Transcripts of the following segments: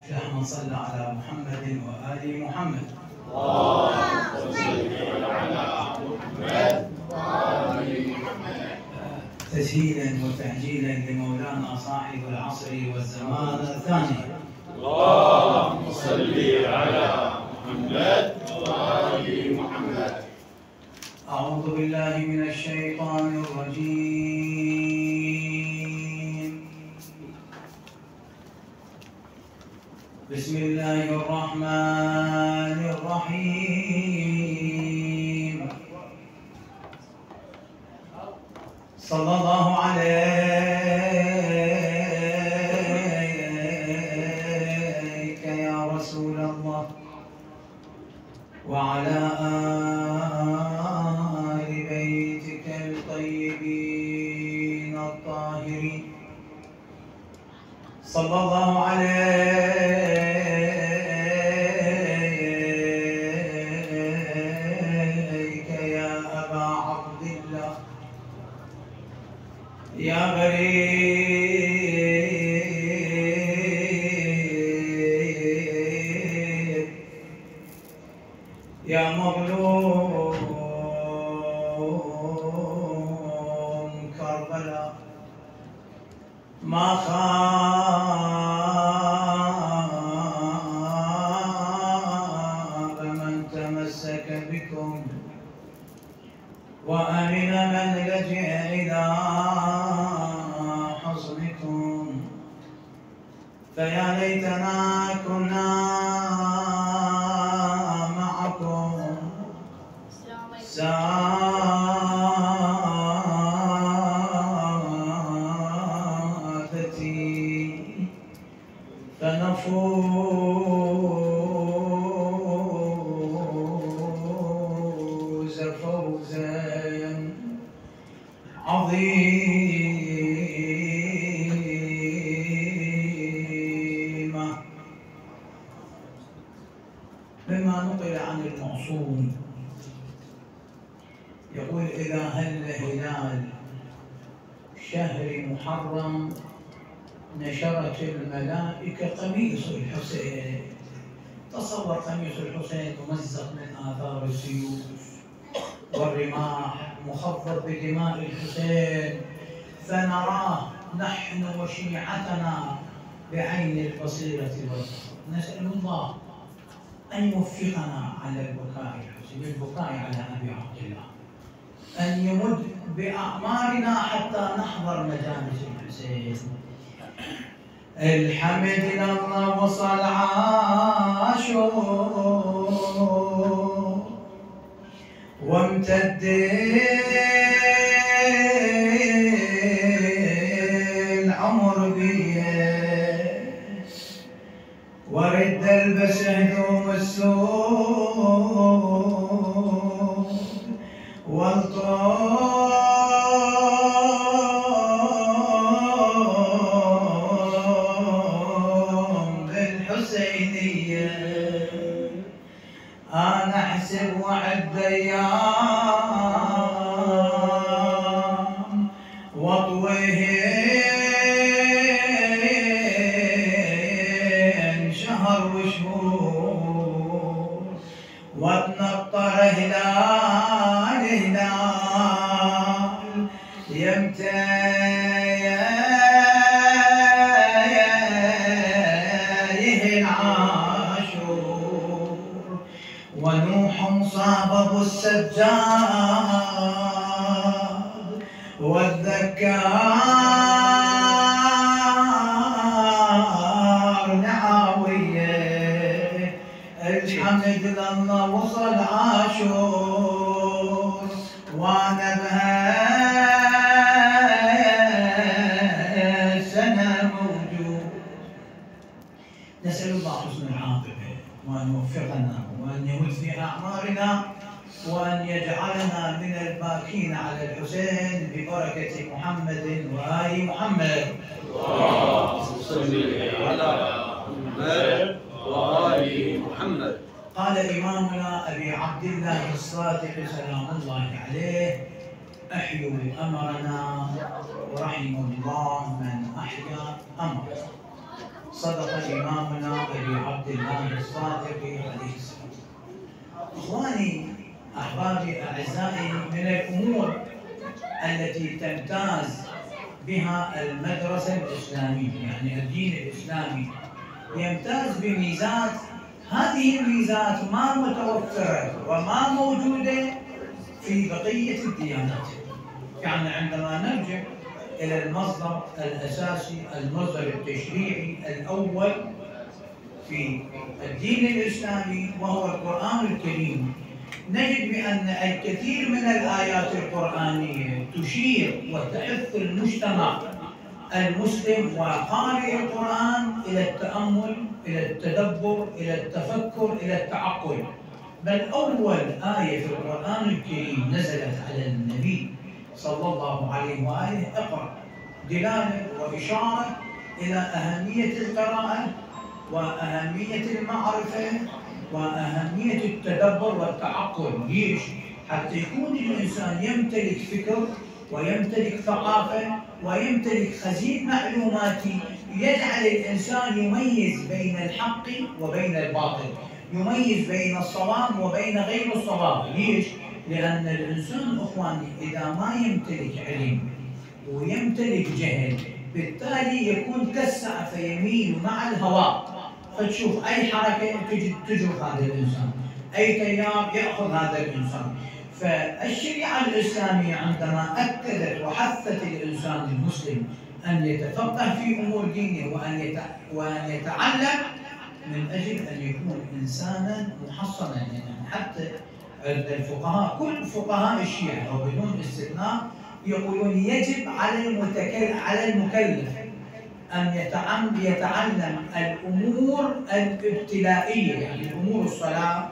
اللهم صل على محمد وآل محمد. اللهم صل على محمد وآل محمد. تسهيلا وتعجيلا لمولانا صاحب العصر والزمان الثاني. اللهم صل على محمد وآل محمد. أعوذ بالله من الشيطان الرجيم. بسم الله الرحمن الرحيم. صلى الله عليك يا رسول الله وعلى آل بيتك الطيبين الطاهرين. صلى الله عليك يا أبا عبد الله يا غريب يا مظلوم كربلاء. ما خاب من تمسك بكم وأمن من لجئ إلى حصنكم. فيا ليتنا كنا معكم سادتي فنفوز فوزا عظيما. مما نقل عن المعصوم يقول: إذا هل هلال شهر محرم نشرت الملائكة قميص الحسين. تصور قميص الحسين ممزق من آثار السيوف والرماح، مخضب بدماء الحسين، فنراه نحن وشيعتنا بعين البصيرة والبصر. نسأل الله أن يوفقنا على البكاء بالبكاء على أبي عبد الله، أن يمد بأعمارنا حتى نحضر مجالس الحسين. الحمد لله وصل عاشور وامتد العمر بيه ورد البس هدوم السوء والطوم بالحسينية. أنا أحسب وعد أيام واطويهن شهر وشهور واتنطر هلال هلال يمتى يهل عاشور ونوح صاب ابو السجاد والذكار نعاويه. الحمد لله وصل عاشور وانا بهالسنه موجود. نسال الله حسن العاقبه وان يوفقنا وان يمد في اعمارنا وان يجعلنا من الباكين على الحسين ببركه محمد وآل محمد. اللهم صل على محمد وآل محمد. قال إمامنا أبي عبد الله الصادق سلام الله عليه: أحيوا أمرنا ورحم الله من أحيا أمرنا. صدق إمامنا الصادق عليه السلام. إخواني أحبابي أعزائي، من الأمور التي تمتاز بها المدرسة الإسلامية، يعني الدين الإسلامي يمتاز بميزات، هذه الميزات ما متوفرة وما موجودة في بقية الديانات. يعني عندما نرجع إلى المصدر الأساسي، المصدر التشريعي الأول في الدين الإسلامي وهو القرآن الكريم، نجد بأن الكثير من الآيات القرآنية تشير وتحث المجتمع المسلم وقارئ القرآن إلى التأمل، إلى التدبر، إلى التفكر، إلى التعقل. بل أول آية في القرآن الكريم نزلت على النبي صلى الله عليه وآله اقرأ، دلالة وإشارة إلى أهمية القراءة وأهمية المعرفة وأهمية التدبر والتعقل. ليش؟ حتى يكون الإنسان يمتلك فكر ويمتلك ثقافة ويمتلك خزين معلوماتي يجعل الإنسان يميز بين الحق وبين الباطل، يميز بين الصواب وبين غير الصواب. ليش؟ لأن الإنسان إخواني إذا ما يمتلك علم ويمتلك جهل بالتالي يكون كالسعة فيميل مع الهواء، فتشوف أي حركة تجرف هذا الإنسان، أي تيار يأخذ هذا الإنسان. فالشريعة الإسلامية عندما أكدت وحثت الإنسان المسلم أن يتفقه في أمور دينه وأن يتعلم من أجل أن يكون إنسانا محصنا. يعني حتى الفقهاء، كل فقهاء الشيعة أو بدون استثناء يقولون يجب على المكلف أن يتعلم الأمور الابتلائية، يعني أمور الصلاة،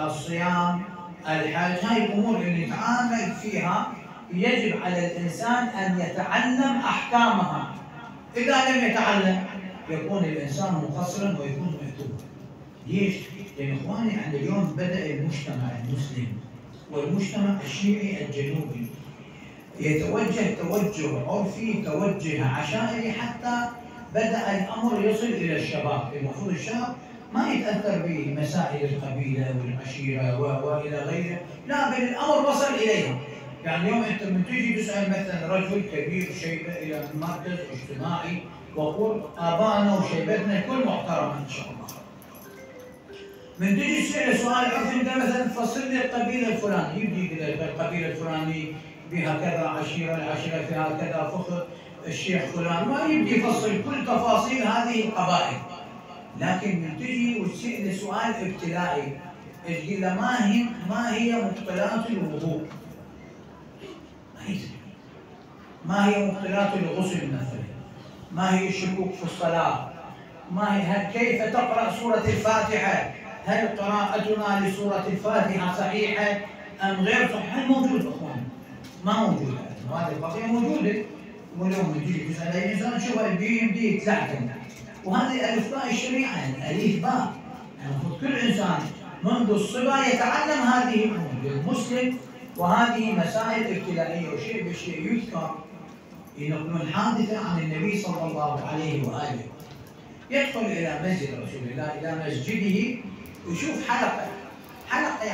الصيام، الحج، هاي الأمور اللي يتعامل فيها يجب على الإنسان أن يتعلم أحكامها. إذا لم يتعلم يكون الإنسان مقصرا ويكون مأثوما. ليش؟ لأن إخواني عند اليوم بدأ المجتمع المسلم والمجتمع الشيعي الجنوبي يتوجه توجه عرفي، توجه عشائري، حتى بدأ الأمر يصل إلى الشباب. المفروض الشاب ما يتأثر بمسائل القبيلة والعشيرة وإلى غيره، لا، بل الأمر وصل إليهم. يعني اليوم أنت من تيجي تسأل مثلا رجل كبير شيبة إلى مركز اجتماعي وقول آبائنا وشيبتنا الكل محترم إن شاء الله، من تيجي تسأله سؤال عرفي أنت مثلا فصل لي القبيلة الفلانية، يبدي يقول لك القبيلة الفلانية بها كذا عشيرة، العشيرة فيها كذا فخر، الشيخ فلان، ما يبدي يفصل كل تفاصيل هذه القبائل. لكن من تجي وتسأل سؤال ابتلائي تقول له ما هي مبطلات الوضوء؟ ما هي مبطلات الغسل مثلا؟ ما هي الشكوك في الصلاة؟ كيف تقرأ سورة الفاتحة؟ هل قراءتنا لسورة الفاتحة صحيحة أم غير صحيحة؟ موجود أخواني، ما موجودة، هذه القضية موجودة. واليوم تجي تسأل أي إنسان شو يبدي يتلعثم، وهذه ألفباء الشريعة، يعني ألف باء، يعني المفروض كل إنسان منذ الصبا يتعلم هذه الأمور للمسلم. وهذه مسائل ابتلائية. وشيء بالشيء يذكر ينقلون حادثة عن النبي صلى الله عليه وآله، يدخل إلى مسجد رسول الله، إلى مسجده، ويشوف حلقة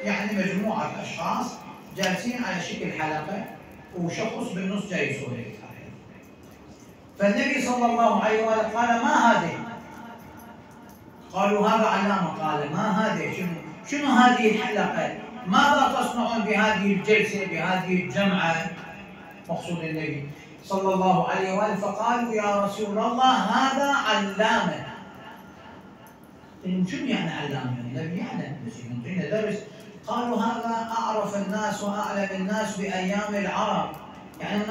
يعني مجموعة أشخاص جالسين على شكل حلقة، وشخص بالنص جاي يصلي. فالنبي صلى الله عليه وآله قال ما هذه؟ قالوا هذا علامة. قال ما هذه؟ شنو هذه الحلقة؟ ماذا تصنعون بهذه الجلسة، بهذه الجمعة؟ مقصود النبي صلى الله عليه وآله. فقالوا يا رسول الله هذا علامة. شنو يعني علامة؟ النبي يعلم، بس عندنا درس. قالوا هذا أعرف الناس وأعلم الناس بأيام العرب، يعني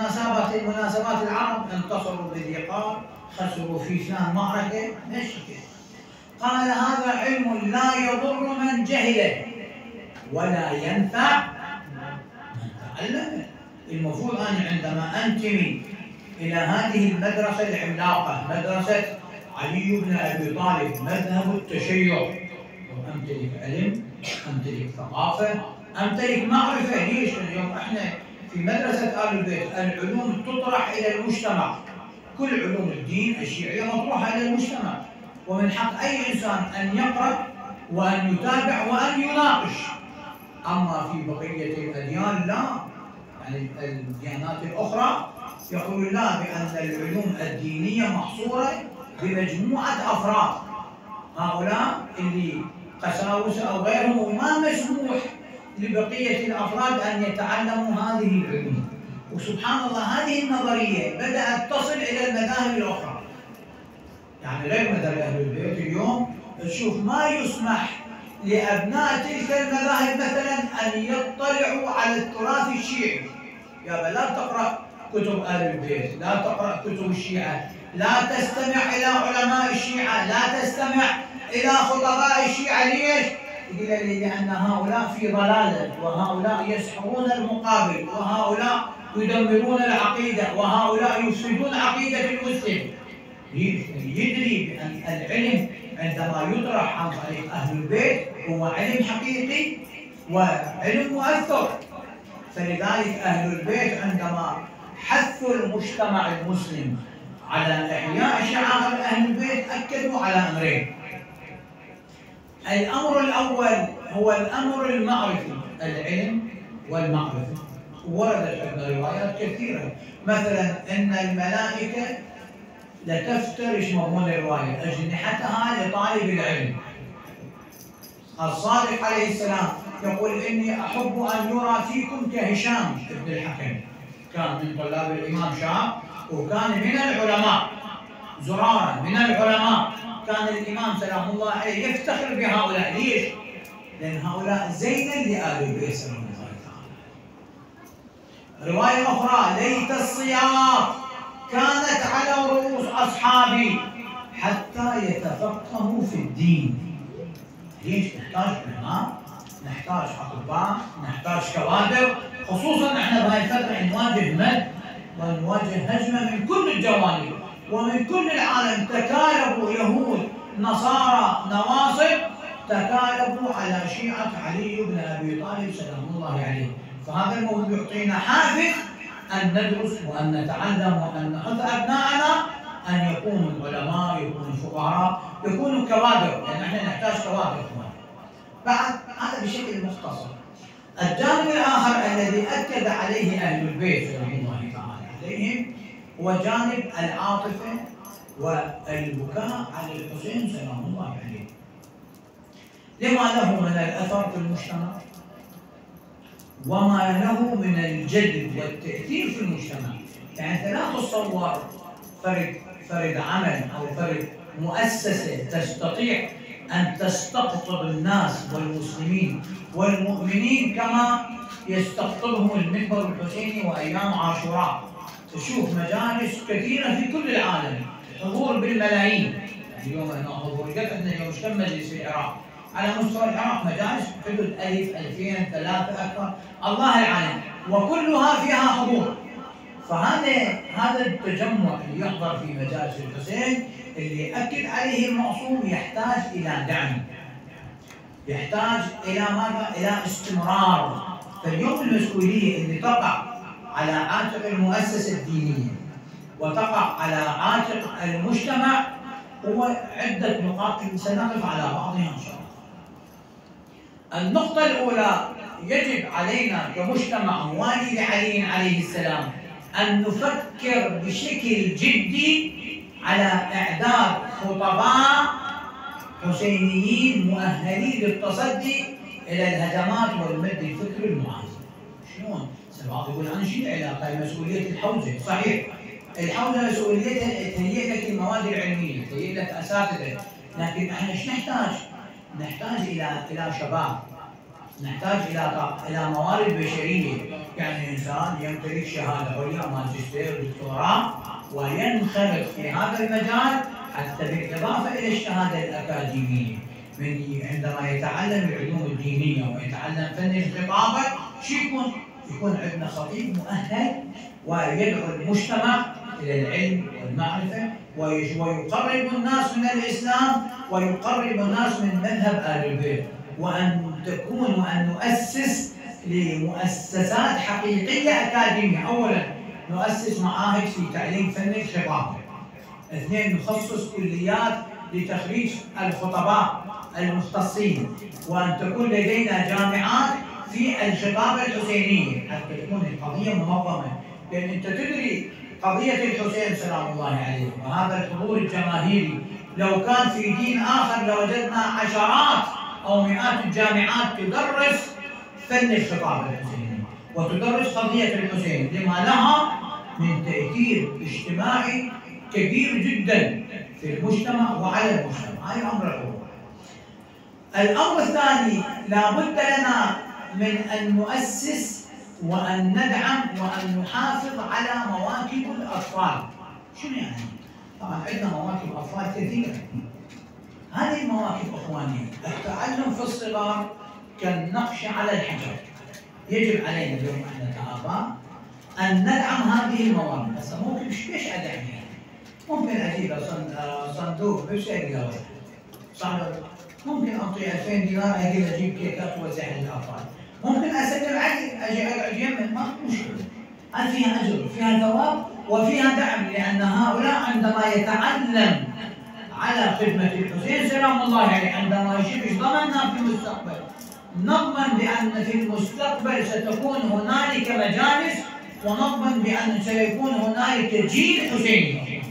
مناسبات العرب، انتصروا بذي قار، خسروا في فلان معركة، ماشي كده. قال هذا علم لا يضر من جهله ولا ينفع من تعلمه. المفروض أنا عندما أنتمي إلى هذه المدرسة العملاقة، مدرسة علي بن أبي طالب، مذهب التشيع، أمتلك علم، أمتلك ثقافة، أمتلك معرفة. ليش؟ اليوم إحنا في مدرسة آل البيت العلوم تطرح إلى المجتمع، كل علوم الدين الشيعية مطروحة إلى المجتمع، ومن حق أي إنسان أن يقرأ وأن يتابع وأن يناقش. أما في بقية الأديان لا، يعني الديانات الأخرى يقول الله بأن العلوم الدينية محصورة بمجموعة أفراد، هؤلاء اللي قساوسة أو غيرهم، وما مسموح لبقية الأفراد أن يتعلموا هذه العلوم. وسبحان الله هذه النظرية بدأت تصل إلى المذاهب الأخرى، يعني غير مذهب أهل البيت اليوم تشوف ما يسمح لأبناء تلك المذاهب مثلا أن يطلعوا على التراث الشيعي. يا لا تقرأ كتب أهل البيت، لا تقرأ كتب الشيعة، لا تستمع إلى علماء الشيعة، لا تستمع إلى خطباء الشيعة. ليش؟ قيل لي لأن هؤلاء في ضلالة، وهؤلاء يسحرون المقابل، وهؤلاء يدمرون العقيدة، وهؤلاء يفسدون عقيدة المسلم. يدري بأن العلم عندما يطرح عن طريق أهل البيت هو علم حقيقي وعلم مؤثر. فلذلك أهل البيت عندما حثوا المجتمع المسلم على إحياء شعائر أهل البيت أكدوا على أمرين. الأمر الأول هو الأمر المعرفي، العلم والمعرفة. وردت عندنا روايات كثيرة، مثلا إن الملائكة لتفترش مضمون الرواية أجنحتها لطالب العلم. الصادق عليه السلام يقول إني أحب أن يرى فيكم كهشام بن الحكم، كان من طلاب الإمام شاب وكان من العلماء، زرارة من العلماء. كان الإمام سلام الله عليه يفتخر بهؤلاء. ليش؟ لأن هؤلاء زينا لآل البيت سلام الله تعالى. رواية أخرى: ليت الصياط كانت على رؤوس أصحابي حتى يتفقهوا في الدين. ليش؟ نحتاج علماء، نحتاج أطباء، نحتاج كوادر، خصوصا احنا بهاي الفترة نواجه مد ونواجه هجمة من كل الجوانب ومن كل العالم. تكالبوا يهود نصارى نواصب، تكالبوا على شيعة علي بن أبي طالب سلام الله عليه. فهذا الموضوع يعطينا حافز أن ندرس وأن نتعلم وأن نحث أبنائنا أن يكونوا علماء، يكونوا فقراء، يكونوا كوادر، لأن احنا نحتاج كوادر. بعد هذا بشكل مختصر. الجانب الآخر الذي أكد عليه أهل البيت سلام الله تعالى عليهم هو جانب العاطفة والبكاء على الحسين سلام الله عليه. لما له من الأثر في المجتمع وما له من الجذب والتأثير في المجتمع. يعني أنت لا تتصور فرد عمل أو فرد مؤسسة تستطيع أن تستقطب الناس والمسلمين والمؤمنين كما يستقطبهم المنبر الحسيني وأيام عاشوراء. تشوف مجالس كثيرة في كل العالم، حضور بالملايين. اليوم هنا حضور عندنا اليوم كم مجلس في العراق؟ على مستوى العراق مجالس حدود 1000 2000 3 أكثر، الله العالم، وكلها فيها حضور. فهذا التجمع اللي يحضر في مجالس الحسين اللي أكد عليه المعصوم يحتاج إلى دعم، يحتاج إلى ماذا؟ إلى استمرار. فاليوم المسؤولية اللي تقع على عاتق المؤسسة الدينية وتقع على عاتق المجتمع هو عدة نقاط سنقف على بعضها إن شاء الله. النقطة الأولى: يجب علينا كمجتمع موالي لعلي عليه السلام أن نفكر بشكل جدي على إعداد خطباء حسينيين مؤهلين للتصدي إلى الهجمات والمد الفكري المعاصر. شلون؟ البعض يقول أنا شو العلاقة؟ مسؤولية الحوزة، صحيح. الحوزة مسؤوليتها تهيئ لك المواد العلمية، تهيئ لك أساتذة، لكن احنا ايش نحتاج؟ نحتاج إلى شباب، نحتاج إلى موارد بشرية، يعني إنسان يمتلك شهادة عليا ماجستير دكتوراه وينخرط في هذا المجال، حتى بالإضافة إلى الشهادة الأكاديمية. عندما يتعلم العلوم الدينية ويتعلم فن الخطابة شو يكون عندنا خطيب مؤهل ويدعو المجتمع إلى العلم والمعرفة ويقرب الناس من الإسلام ويقرب الناس من مذهب آل البيت، وأن نؤسس لمؤسسات حقيقية أكاديمية. أولاً نؤسس معاهد في تعليم فن الخطابة. اثنين نخصص كليات لتخريج الخطباء المختصين، وأن تكون لدينا جامعات في الخطابة الحسينية حتى تكون القضية منظمة. لأن أنت تدري قضية الحسين سلام الله عليه وهذا الحضور الجماهيري لو كان في دين آخر لوجدنا عشرات أو مئات الجامعات تدرس فن الخطابة الحسيني وتدرس قضية الحسين لما لها من تأثير اجتماعي كبير جدا في المجتمع وعلى المجتمع. هذا الأمر الأول. الأمر الثاني، لابد لنا من أن نؤسس وأن ندعم وأن نحافظ على مواكب الأطفال. شنو يعني؟ طبعا عندنا مواكب أطفال كثيرة. هذه المواكب إخواني التعلم في الصغر كالنقش على الحجر. يجب علينا اليوم احنا كآباء أن ندعم هذه المواهب. هسه ممكن ليش أدعمها؟ ممكن أجيب صندوق بسعر صح؟ ممكن أعطي 2000 دينار أجيب كيكات وأوزعها للأطفال. ممكن أسلم أجي أقعد يمن، ما في مشكلة. هل فيها أجر وفيها ثواب وفيها دعم، لأن هؤلاء عندما يتعلم على خدمة الحسين سلام الله عليه عندما يشوف ايش ضمننا في المستقبل؟ نضمن بأن في المستقبل ستكون هنالك مجالس، ونضمن بأن سيكون هنالك جيل حسيني.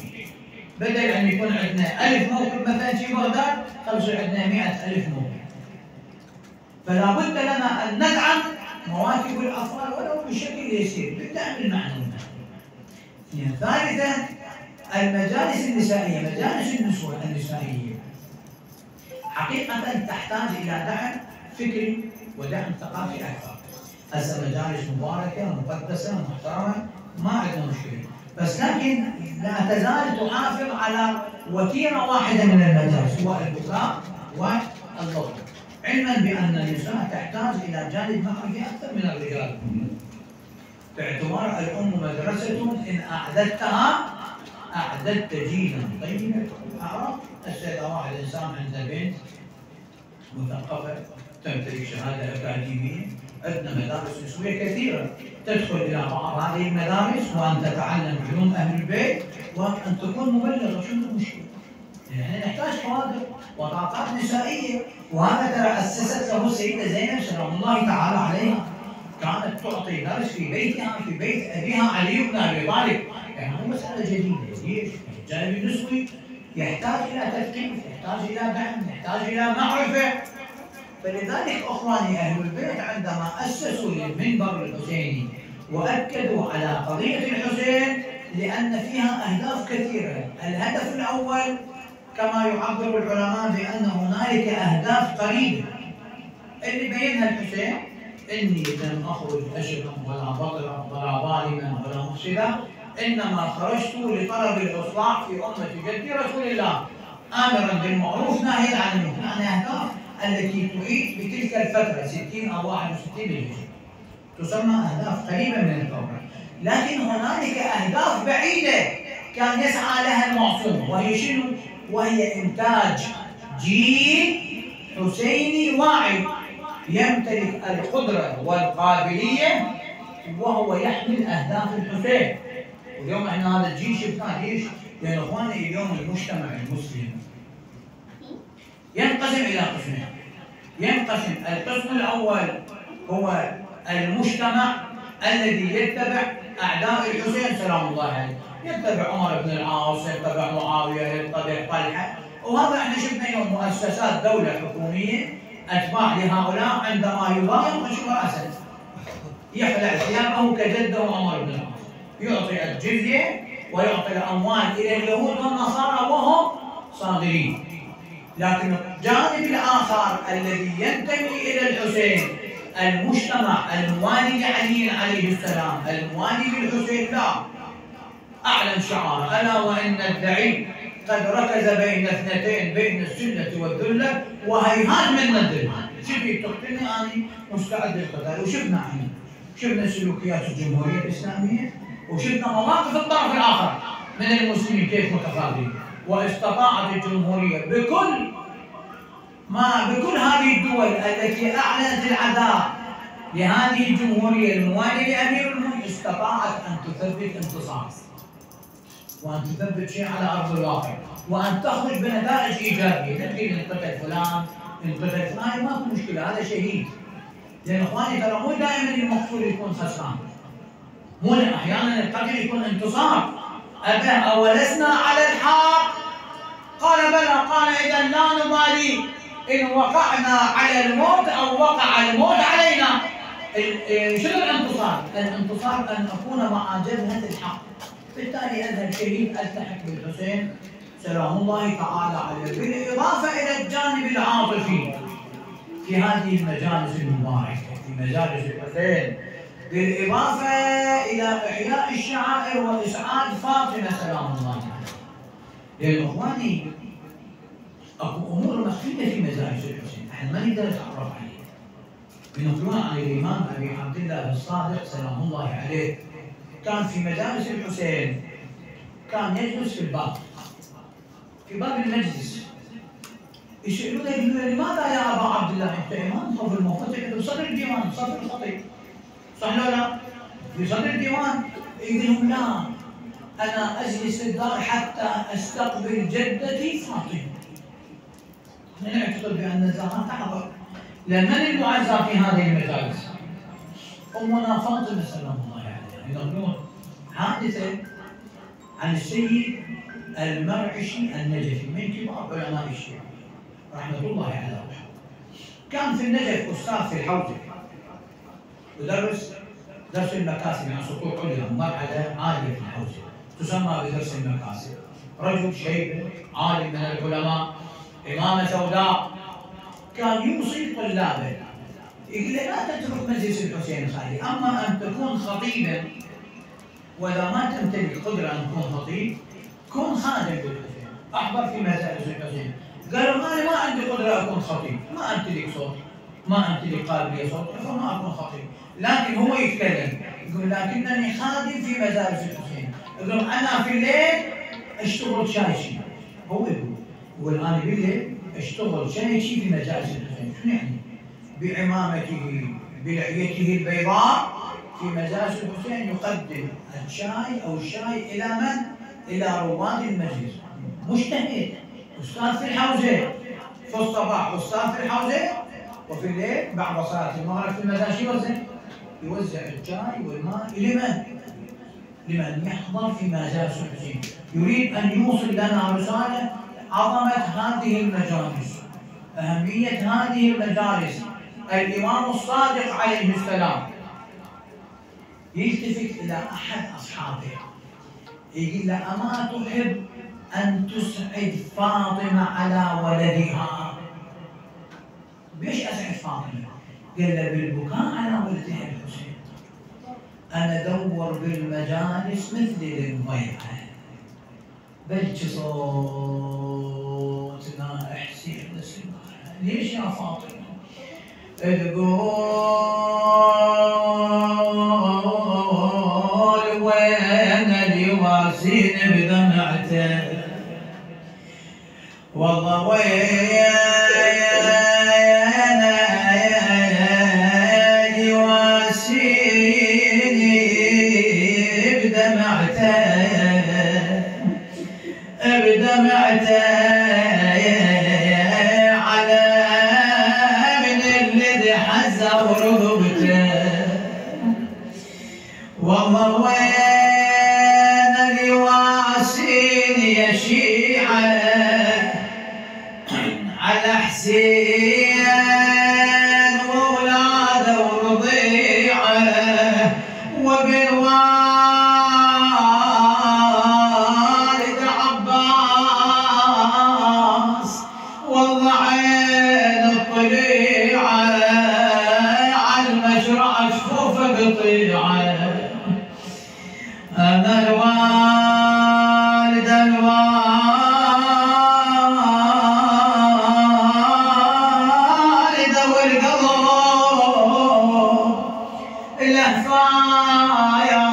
بدل أن يكون عندنا 1000 موكب مثلا في بغداد، خلصوا عندنا 100,000 موكب. فلا بد لنا أن ندعم مواكب الأطفال ولو بشكل يسير بالدعم المعنوي. ثالثا، المجالس النسائية، مجالس النسوة النسائية حقيقة تحتاج إلى دعم فكري ودعم ثقافي أكثر. هسه مجالس مباركة ومقدسة ومحترمة ما عندنا مشكلة، بس لكن لا تزال تحافظ على وتيرة واحدة من المجالس هو البكاء والضغط، علما بأن النساء تحتاج إلى جانب معرفي أكثر من الرجال، باعتبار الأم مدرسة إن أعددتها أعددت جيلا طيبا. هسه واحد إنسان عنده بنت مثقفة تمتلك شهادة أكاديمية، عندنا مدارس نسوية كثيرة، تدخل إلى بعض هذه المدارس وأن تتعلم علوم أهل البيت وأن تكون مبلغة. شنو المشكلة؟ يعني نحتاج كوادر وطاقات نسائية، وهذا ترى أسست له السيدة زينب سلام الله تعالى عليها، كانت تعطي درس في بيتها في بيت أبيها علي بن أبي طالب. يعني هو مسألة جديدة. ليش؟ الجانب النسوي يحتاج إلى تثقيف، يحتاج إلى دعم، يحتاج إلى معرفة. فلذلك إخواني أهل البيت عندما أسسوا للمنبر الحسيني وأكدوا على قضية الحسين لأن فيها أهداف كثيرة. الهدف الأول كما يعبر العلماء بأن هنالك أهداف قريبة اللي بينها الحسين: إني لم أخرج أشرا ولا بطرا ولا ظالما ولا مفسدا، إنما خرجت لطلب الإصلاح في أمة جدي رسول الله آمرا بالمعروف ناهيا عن المنكر. يعني أهداف التي تعيد بتلك الفترة 60 أو 61 هجري تسمى أهداف قريبة من الثورة. لكن هنالك أهداف بعيدة كان يسعى لها المعصوم، وهي شنو؟ وهي إنتاج جيل حسيني واعي يمتلك القدرة والقابلية وهو يحمل أهداف الحسين. واليوم احنا هذا الجيل شفناه. ليش؟ لأن اخواني اليوم المجتمع المسلم ينقسم إلى قسمين. ينقسم القسم الأول هو المجتمع الذي يتبع أعداء الحسين سلام الله عليه، يتبع عمر بن العاص، يتبع معاوية، يتبع طلحة، وهذا احنا شفنا اليوم مؤسسات دولة حكومية أتباع لهؤلاء عندما يضايق أشبه أسد يخلع ثيابه كجده عمر بن العاص، يعطي الجزية ويعطي الأموال إلى اليهود والنصارى وهم صاغرين. لكن الجانب الآخر الذي ينتمي إلى الحسين، المجتمع الموالي لعلي عليه السلام، الموالي للحسين، لا، أعلن شعار: ألا وإن الدعي قد ركز بين اثنتين، بين السنة والذلة، وهيهات من الذلة. شبي تقتلني أنا مستعد للقتال. وشفنا احنا شفنا سلوكيات الجمهورية الإسلامية، وشفنا مواقف الطرف الآخر من المسلمين كيف متخاذلين، واستطاعت الجمهورية بكل هذه الدول التي أعلنت العداء لهذه الجمهورية الموالية لأمير المؤمنين، استطاعت أن تثبت انتصار وأن تثبت شيء على أرض الواقع. وأن تخرج بنتائج إيجابية، لا تقول إن قتل فلان إن قتل فلان ماكو مشكلة، هذا شهيد. لأن إخواني ترى مو دائما المقتول يكون خسران، مو أحيانا القتل يكون انتصار. أولسنا على الحق؟ قال بلى. قال إذا لا نبالي إن وقعنا على الموت أو وقع الموت علينا. شنو الانتصار؟ الانتصار أن أكون مع جبهة الحق. بالتالي أذهب شهيد ألتحق بالحسين سلام الله تعالى عليه، بالإضافة إلى الجانب العاطفي في هذه المجالس المباركة، في مجالس الحسين، بالإضافة إلى إحياء الشعائر وإسعاد فاطمة سلام الله عليها. لأن إخواني أكو أمور مخفية في مجالس الحسين، احنا ما نقدر نتعرف عليها. ينقلون عن الإمام أبي عبد الله الصادق سلام الله عليه، كان في مجالس الحسين كان يجلس في الباب، في باب المجلس، يسألونه يقولون لماذا يا أبا عبد الله أنت إمام خوف الموت في صدر الديوان، صدر الخطيب، صح ولا لا؟ في صدر الديوان. يقول لهم لا، أنا أجلس في الدار حتى أستقبل جدتي فاطمة. احنا نعتقد بأن الزمان تحضر. لمن المعزى في هذه المجالس؟ أمنا فاطمة سلام الله عليها. ينقلون حادثة عن السيد المرعشي النجفي من كبار علماء الشيعة رحمة الله على روحه. كان في النجف أستاذ في الحوزة، ودرس درس المكاسب عن سطوح عليا، مرحلة عالية في الحوزة تسمى بدرس المكاسب. رجل شيب عالم من العلماء، إمامة سوداء، كان يوصي طلابه يقول لا تترك مجلس الحسين خالي، أما أن تكون خطيبا، وإذا ما تمتلك قدرة أن تكون خطيب كن خادم للحسين، أحضر في مجالس الحسين. قالوا أنا ما عندي قدرة أكون خطيب، ما أمتلك صوت، ما أمتلك قابلية صوت، فما أكون خطيب. لكن هو يتكلم يقول لكنني خادم في مجالس الحسين. يقول أنا في الليل أشتغل شايشي، هو يقول أنا بالليل أشتغل شايشي في مجالس الحسين. شنو يعني؟ بعمامته بلحيته البيضاء في مجالس الحسين يقدم الشاي أو الشاي إلى من؟ إلى رواد المجلس. مجتهد، أستاذ في الحوزة، في الصباح أستاذ في الحوزة، وفي الليل بعد صلاة المغرب في المجالس يوزع الشاي والماء لمن؟ لمن يحضر في مجالس الحسين. يريد أن يوصل لنا رسالة عظمة هذه المجالس، أهمية هذه المجالس. الإمام الصادق عليه السلام يلتفت إلى أحد أصحابه يقول له أما تحب أن تسعد فاطمة على ولدها؟ ليش أسعد فاطمة؟ قال له بالبكاء على ولدها الحسين. أنا أدور بالمجالس مثل الضيعة، بلش صوتنا حسين نسمعها. ليش يا فاطمة؟ تقول وين اللي واسين بدمعته، والله وين اللي واسيني بدمعته، بدمعته والله وين اللي واسين يا شيعة على حسين وولاده ورضيعه وبالوالد عباس، والله عين الطليعة على المشرع شفوفه قطيعه. أنا الوالد والقلب الهفايا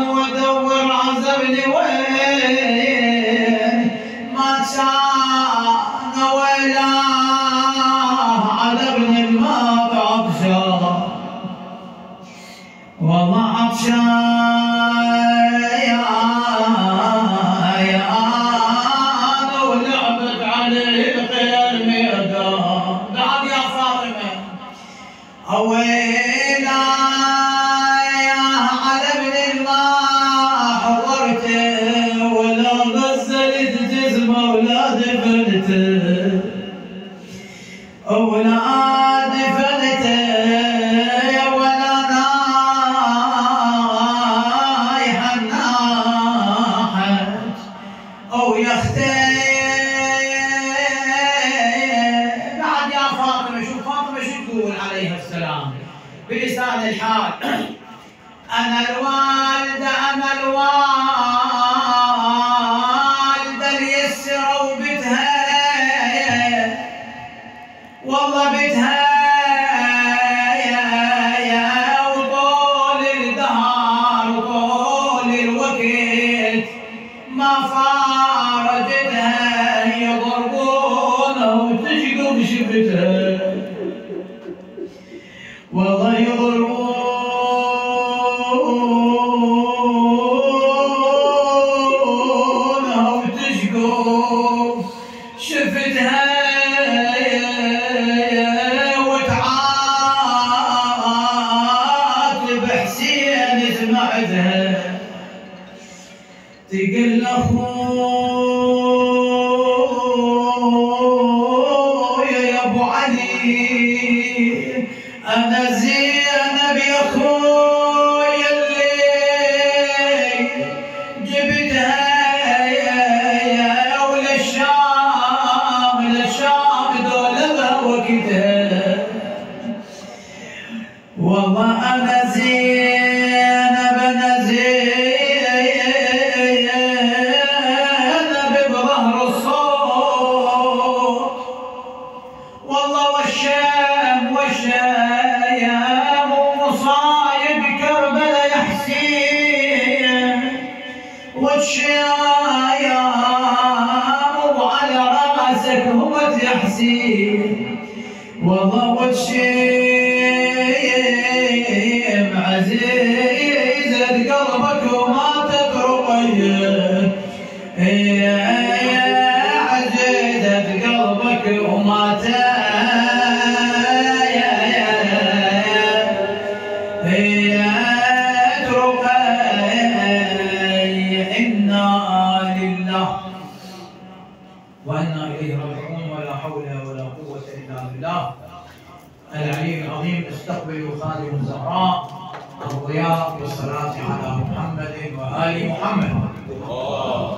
وادور عذبني وين ما كان ولا ويلا يا على ابن الله حضرته ولا غسلت جسمه ولا دفنته ولا دفنته ولا نايحة ناحت أو يختي بعد يا فاطمة. شوف فاطمة شو تقول عليها السلام بلسان الحال. أنا الوالدة اليسرة وبتها والله بتها وطول الدهر وطول الوقت ما فارجتها يضربونها وتشقق شفتها والله يضربونها وتشقق شفتها وتعاتب حسين سمعتها تقول لاخويا يا ابو علي انا زينب يا اخويا اللي جبتها ولا الشام دولبها وقتها والله انا زينب بظهر الصوت والله والشام ومصايب كربلاء يا حسين والشيام وعلى راسك همت يا حسين والله والشيم عزيزة قلبك وما تترقيه يا عزيزة قلبك وما إنا لله وإنا إليه راجعون ولا حول ولا قوة إلا بالله العلي العظيم. استقبلوا خادم الزهراء الضياء بالصلاة على محمد وآل محمد. الله